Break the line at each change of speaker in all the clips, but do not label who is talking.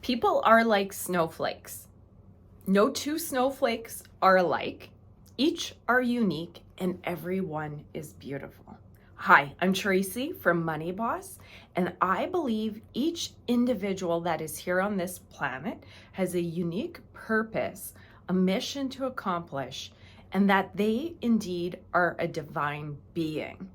People are like snowflakes. No two snowflakes are alike. Each are unique and everyone is beautiful. Hi, I'm Tracy from Money Boss, and I believe each individual that is here on this planet has a unique purpose, a mission to accomplish, and that they indeed are a divine being.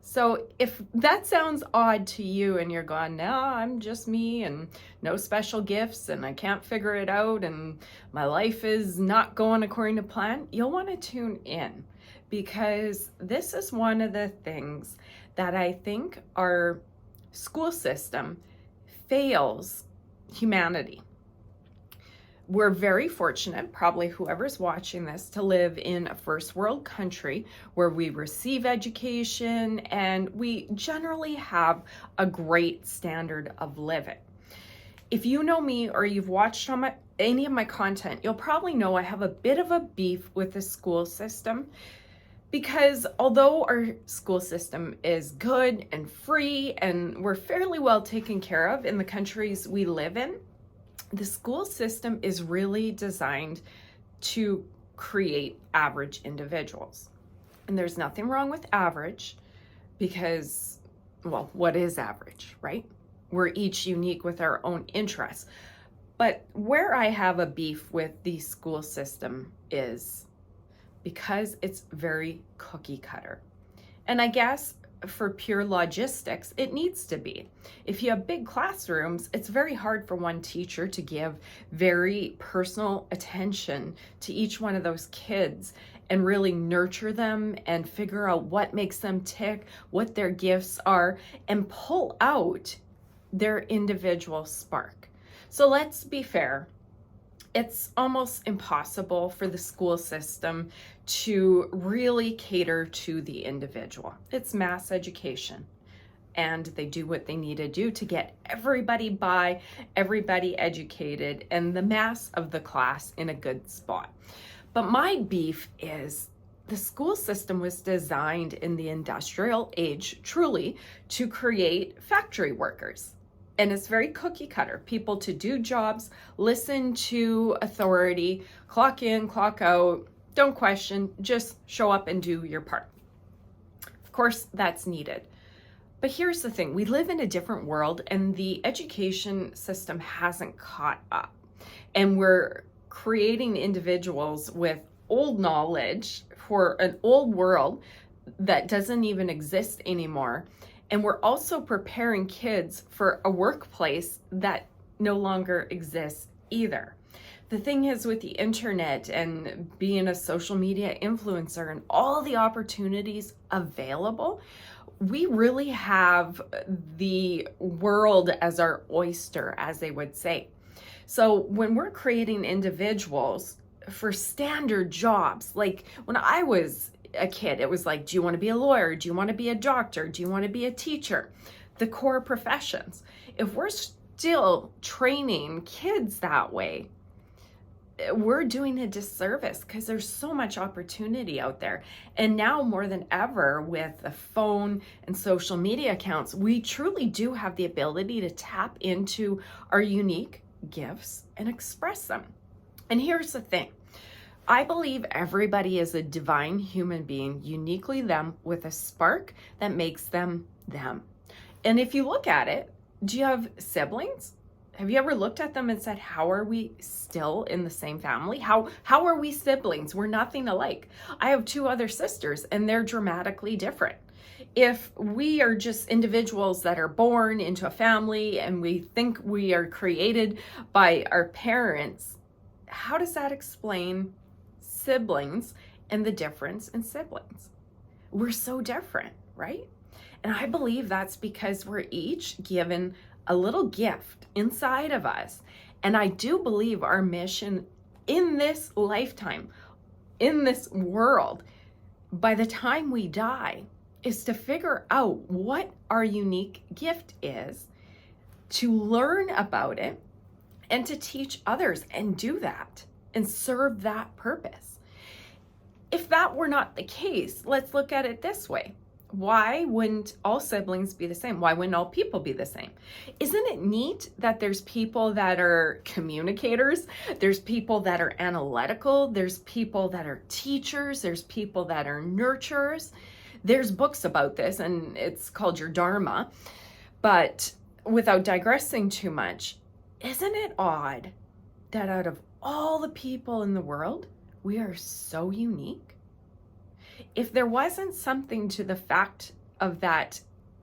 So if that sounds odd to you and you're going, no, I'm just me and no special gifts and I can't figure it out and my life is not going according to plan, you'll want to tune in, because this is one of the things that I think our school system fails humanity. We're very fortunate, probably whoever's watching this, to live in a first world country where we receive education and we generally have a great standard of living. If you know me or you've watched any of my content, you'll probably know I have a bit of a beef with the school system, because although our school system is good and free and we're fairly well taken care of in the countries we live in, the school system is really designed to create average individuals. And there's nothing wrong with average because, well, what is average, right? We're each unique with our own interests. But where I have a beef with the school system is because it's very cookie cutter. And I guess for pure logistics, it needs to be. If you have big classrooms, it's very hard for one teacher to give very personal attention to each one of those kids and really nurture them and figure out what makes them tick, what their gifts are, and pull out their individual spark. So let's be fair. It's almost impossible for the school system to really cater to the individual. It's mass education, and they do what they need to do to get everybody by, everybody educated, and the mass of the class in a good spot. But my beef is the school system was designed in the industrial age, truly, to create factory workers. And it's very cookie cutter. People to do jobs, listen to authority, clock in, clock out, don't question, just show up and do your part. Of course, that's needed. But here's the thing, we live in a different world and the education system hasn't caught up. And we're creating individuals with old knowledge for an old world that doesn't even exist anymore. And we're also preparing kids for a workplace that no longer exists either. The thing is, with the internet and being a social media influencer and all the opportunities available, we really have the world as our oyster, as they would say. So when we're creating individuals for standard jobs, like when I was a kid, it was like, do you want to be a lawyer? Do you want to be a doctor? Do you want to be a teacher? The core professions. If we're still training kids that way, we're doing a disservice, because there's so much opportunity out there. And now more than ever, with the phone and social media accounts, we truly do have the ability to tap into our unique gifts and express them. And here's the thing. I believe everybody is a divine human being, uniquely them, with a spark that makes them them. And if you look at it, do you have siblings? Have you ever looked at them and said, how are we still in the same family? How are we siblings? We're nothing alike. I have two other sisters and they're dramatically different. If we are just individuals that are born into a family and we think we are created by our parents, how does that explain siblings and the difference in siblings? We're so different, right? And I believe that's because we're each given a little gift inside of us. And I do believe our mission in this lifetime, in this world, by the time we die, is to figure out what our unique gift is, to learn about it, and to teach others and do that and serve that purpose. If that were not the case, let's look at it this way. Why wouldn't all siblings be the same? Why wouldn't all people be the same? Isn't it neat that there's people that are communicators? There's people that are analytical. There's people that are teachers. There's people that are nurturers. There's books about this, and it's called Your Dharma. But without digressing too much, isn't it odd that out of all the people in the world, we are so unique? If there wasn't something to the fact of that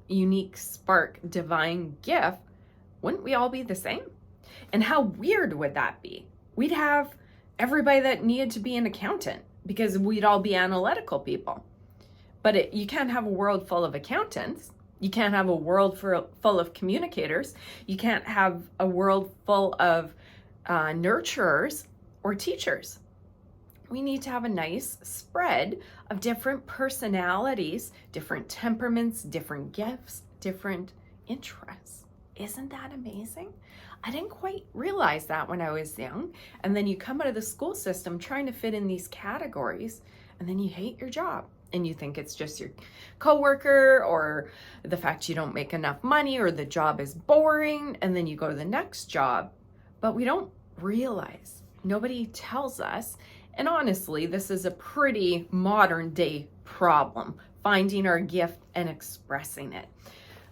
unique spark, divine gift, wouldn't we all be the same? And how weird would that be? We'd have everybody that needed to be an accountant because we'd all be analytical people. But you can't have a world full of accountants. You can't have a world full of communicators. You can't have a world full of nurturers or teachers. We need to have a nice spread of different personalities, different temperaments, different gifts, different interests. Isn't that amazing? I didn't quite realize that when I was young. And then you come out of the school system trying to fit in these categories, and then you hate your job. And you think it's just your coworker or the fact you don't make enough money or the job is boring, and then you go to the next job. But we don't realize, nobody tells us. And honestly, this is a pretty modern day problem, finding our gift and expressing it.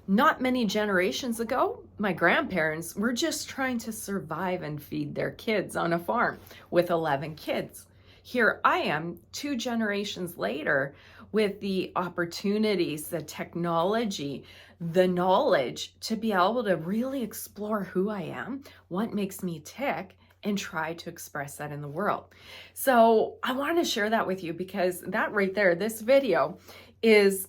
Not many generations ago, my grandparents were just trying to survive and feed their kids on a farm with 11 kids. Here I am 2 generations later with the opportunities, the technology, the knowledge to be able to really explore who I am, what makes me tick, and try to express that in the world. So I want to share that with you because that right there, this video is,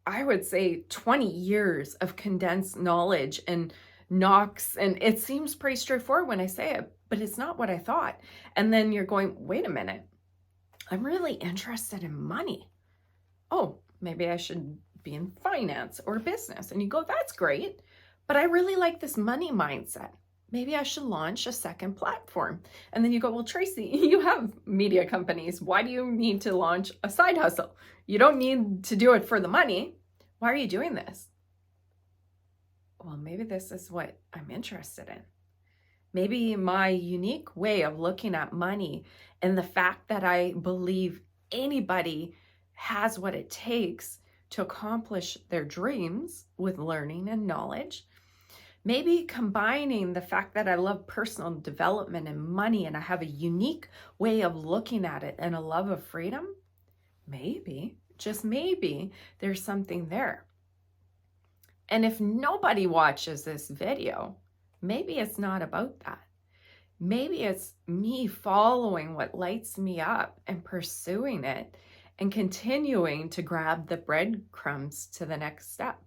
I would say, 20 years of condensed knowledge and knocks. And it seems pretty straightforward when I say it, but it's not what I thought. And then you're going, wait a minute, I'm really interested in money. Oh, maybe I should be in finance or business. And you go, that's great, but I really like this money mindset. Maybe I should launch a second platform. And then you go, well, Tracy, you have media companies. Why do you need to launch a side hustle? You don't need to do it for the money. Why are you doing this? Well, maybe this is what I'm interested in. Maybe my unique way of looking at money and the fact that I believe anybody has what it takes to accomplish their dreams with learning and knowledge. Maybe combining the fact that I love personal development and money and I have a unique way of looking at it and a love of freedom. Maybe, just maybe, there's something there. And if nobody watches this video, maybe it's not about that. Maybe it's me following what lights me up and pursuing it and continuing to grab the breadcrumbs to the next step.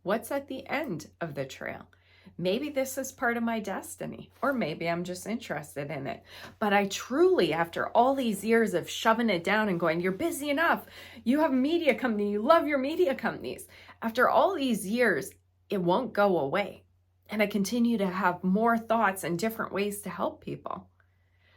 What's at the end of the trail? Maybe this is part of my destiny, or maybe I'm just interested in it. But I truly, after all these years of shoving it down and going, you're busy enough, you have a media company, you love your media companies. After all these years, it won't go away. And I continue to have more thoughts and different ways to help people.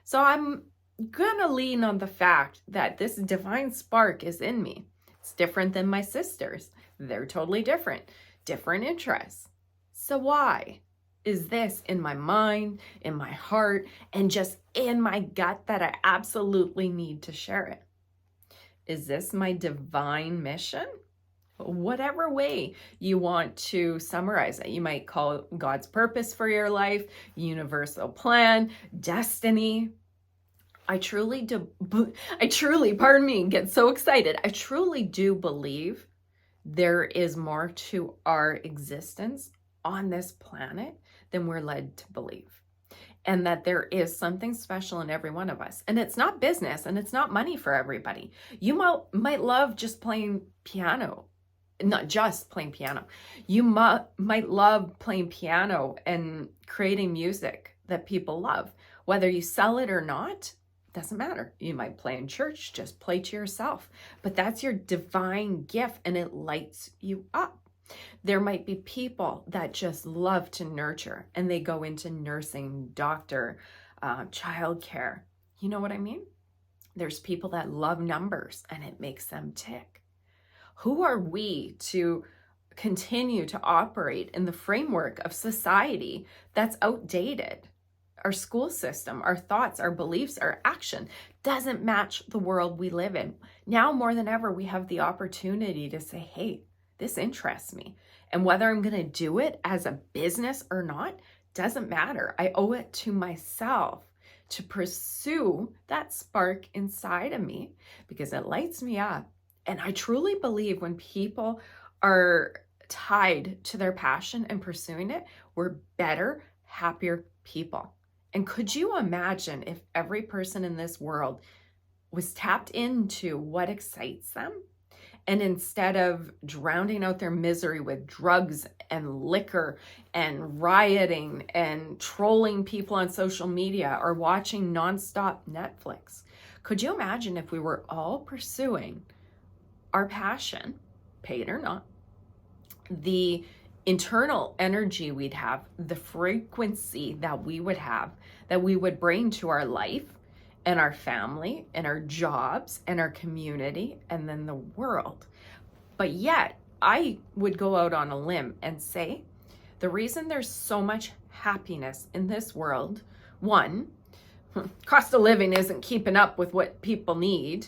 So I'm gonna lean on the fact that this divine spark is in me. It's different than my sisters. They're totally different interests. So why is this in my mind, in my heart, and just in my gut that I absolutely need to share it? Is this my divine mission? Whatever way you want to summarize it. You might call it God's purpose for your life, universal plan, destiny. I truly, pardon me, get so excited. I truly do believe there is more to our existence on this planet than we're led to believe. And that there is something special in every one of us. And it's not business and it's not money for everybody. You might love just playing piano, not just playing piano. You might love playing piano and creating music that people love. Whether you sell it or not, doesn't matter. You might play in church, just play to yourself. But that's your divine gift and it lights you up. There might be people that just love to nurture and they go into nursing, doctor, childcare. You know what I mean? There's people that love numbers and it makes them tick. Who are we to continue to operate in the framework of society that's outdated? Our school system, our thoughts, our beliefs, our action doesn't match the world we live in. Now more than ever, we have the opportunity to say, hey, this interests me. And whether I'm going to do it as a business or not, doesn't matter. I owe it to myself to pursue that spark inside of me because it lights me up. And I truly believe when people are tied to their passion and pursuing it, we're better, happier people. And could you imagine if every person in this world was tapped into what excites them? And instead of drowning out their misery with drugs and liquor and rioting and trolling people on social media or watching nonstop Netflix, could you imagine if we were all pursuing our passion, paid or not, the internal energy we'd have, the frequency that we would bring to our life and our family and our jobs and our community and then the world. But yet, I would go out on a limb and say the reason there's so much happiness in this world, one, cost of living isn't keeping up with what people need,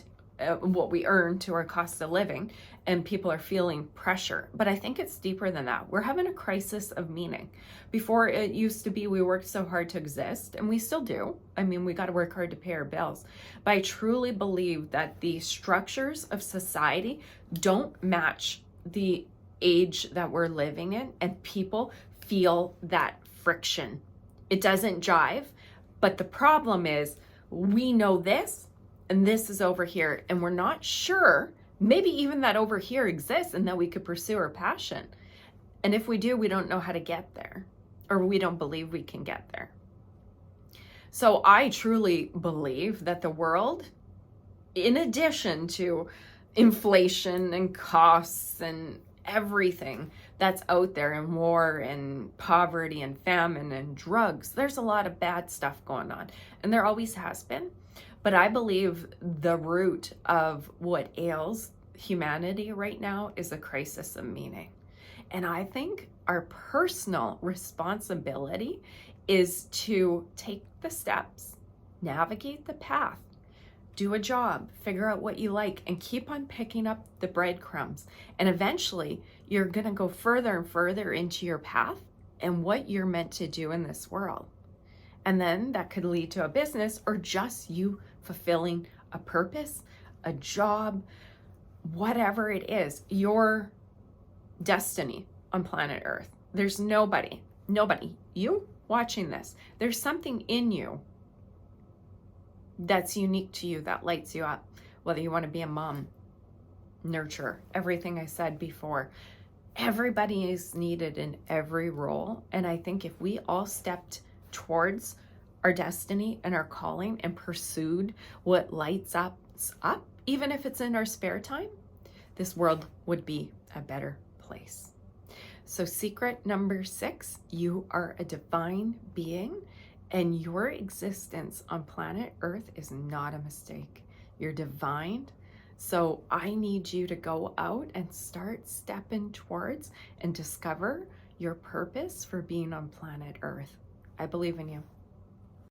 what we earn to our cost of living, and people are feeling pressure. But I think it's deeper than that. We're having a crisis of meaning. Before, it used to be we worked so hard to exist, and we still do. I mean, we got to work hard to pay our bills. But I truly believe that the structures of society don't match the age that we're living in, and people feel that friction. It doesn't jive. But the problem is we know this, and this is over here, and we're not sure, maybe even that over here exists and that we could pursue our passion. And if we do, we don't know how to get there, or we don't believe we can get there. So I truly believe that the world, in addition to inflation and costs and everything that's out there, and war and poverty and famine and drugs, there's a lot of bad stuff going on, and there always has been. But I believe the root of what ails humanity right now is a crisis of meaning. And I think our personal responsibility is to take the steps, navigate the path, do a job, figure out what you like, and keep on picking up the breadcrumbs. And eventually, you're going to go further and further into your path and what you're meant to do in this world. And then that could lead to a business or just you fulfilling a purpose, a job, whatever it is, your destiny on planet Earth. There's nobody, you watching this, there's something in you that's unique to you, that lights you up, whether you want to be a mom, nurture, everything I said before. Everybody is needed in every role. And I think if we all stepped towards our destiny and our calling and pursued what lights us up, even if it's in our spare time, this world would be a better place. So secret number 6, you are a divine being, and your existence on planet Earth is not a mistake. You're divine. So I need you to go out and start stepping towards and discover your purpose for being on planet Earth. I believe in you.